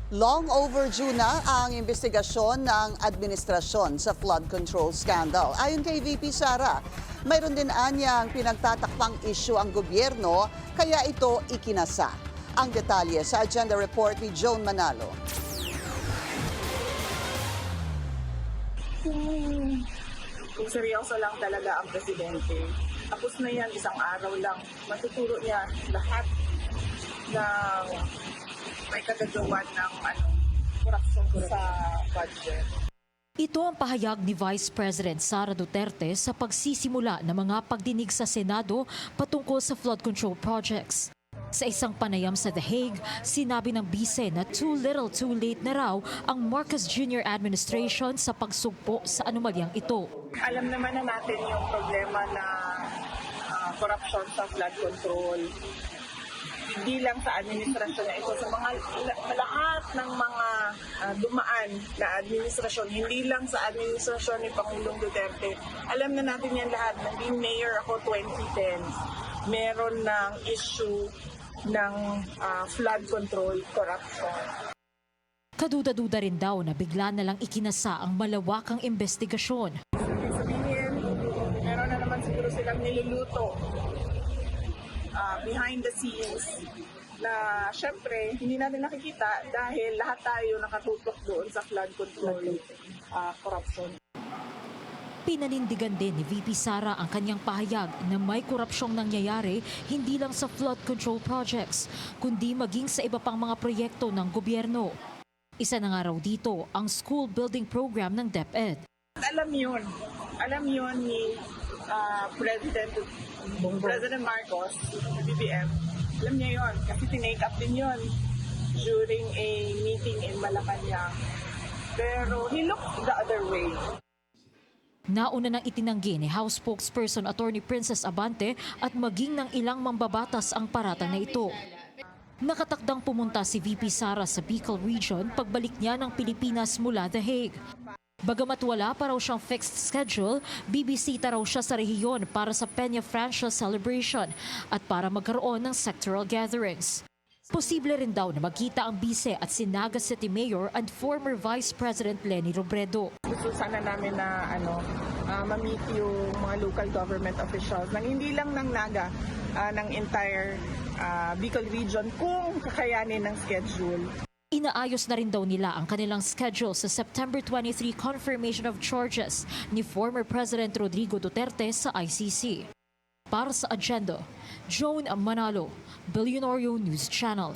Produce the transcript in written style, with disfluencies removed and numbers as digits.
Long overdue na ang investigasyon ng administrasyon sa flood control scandal. Ayon kay VP Sara, mayroon din anyang pinagtatakpang issue ang gobyerno kaya ito ikinasa. Ang detalye sa agenda report ni Joan Manalo. Kung seryoso lang talaga ang presidente, tapos na yan, isang araw lang, matuturo niya lahat ng may kagagawan ng korupsyon sa budget. Ito ang pahayag ni Vice President Sara Duterte sa pagsisimula ng mga pagdinig sa Senado patungkol sa flood control projects. Sa isang panayam sa The Hague, sinabi ng bise na too little too late na raw ang Marcos Jr. administration sa pagsugpo sa anomalyang ito. Alam naman na natin yung problema na korupsyon sa flood control. Hindi lang sa administrasyon na ito, sa mga lahat ng mga dumaan na administrasyon, hindi lang sa administrasyon ni Pangulong Duterte. Alam na natin yan lahat. Naging mayor ako 2010. Meron ng issue ng flood control, corruption. Kaduda-duda rin daw na bigla na lang ikinasa ang malawakang investigasyon. Sabihin, meron na naman siguro silang niluluto behind the scenes na syempre hindi natin nakikita dahil lahat tayo nakatutok doon sa flood control corruption. Pinanindigan din ni VP Sara ang kanyang pahayag na may korupsyong nangyayari hindi lang sa flood control projects, kundi maging sa iba pang mga proyekto ng gobyerno. Isa na nga raw dito ang school building program ng DepEd. Alam yun ni President Marcos, BBM. Alam niya yun kasi tinake up din yun during a meeting in Malacanang. Pero he looked the other way. Nauna nang itinanggi ni House Spokesperson Attorney Princess Abante at maging ng ilang mambabatas ang paratang na ito. Nakatakdang pumunta si VP Sara sa Bicol Region pagbalik niya ng Pilipinas mula The Hague. Bagamat wala pa raw siyang fixed schedule, bibisita raw siya sa rehiyon para sa Peña Francia celebration at para magkaroon ng sectoral gatherings. Posible rin daw na magkita ang bise at si Naga City Mayor and former Vice President Leni Robredo. Gusto sana namin na ma-meet yung mga local government officials ng hindi lang ng Naga, ng entire Bicol region kung kakayanin ng schedule. Inaayos na rin daw nila ang kanilang schedule sa September 23 confirmation of charges ni former President Rodrigo Duterte sa ICC. Para sa agenda, Joan Manalo, Billionario News Channel.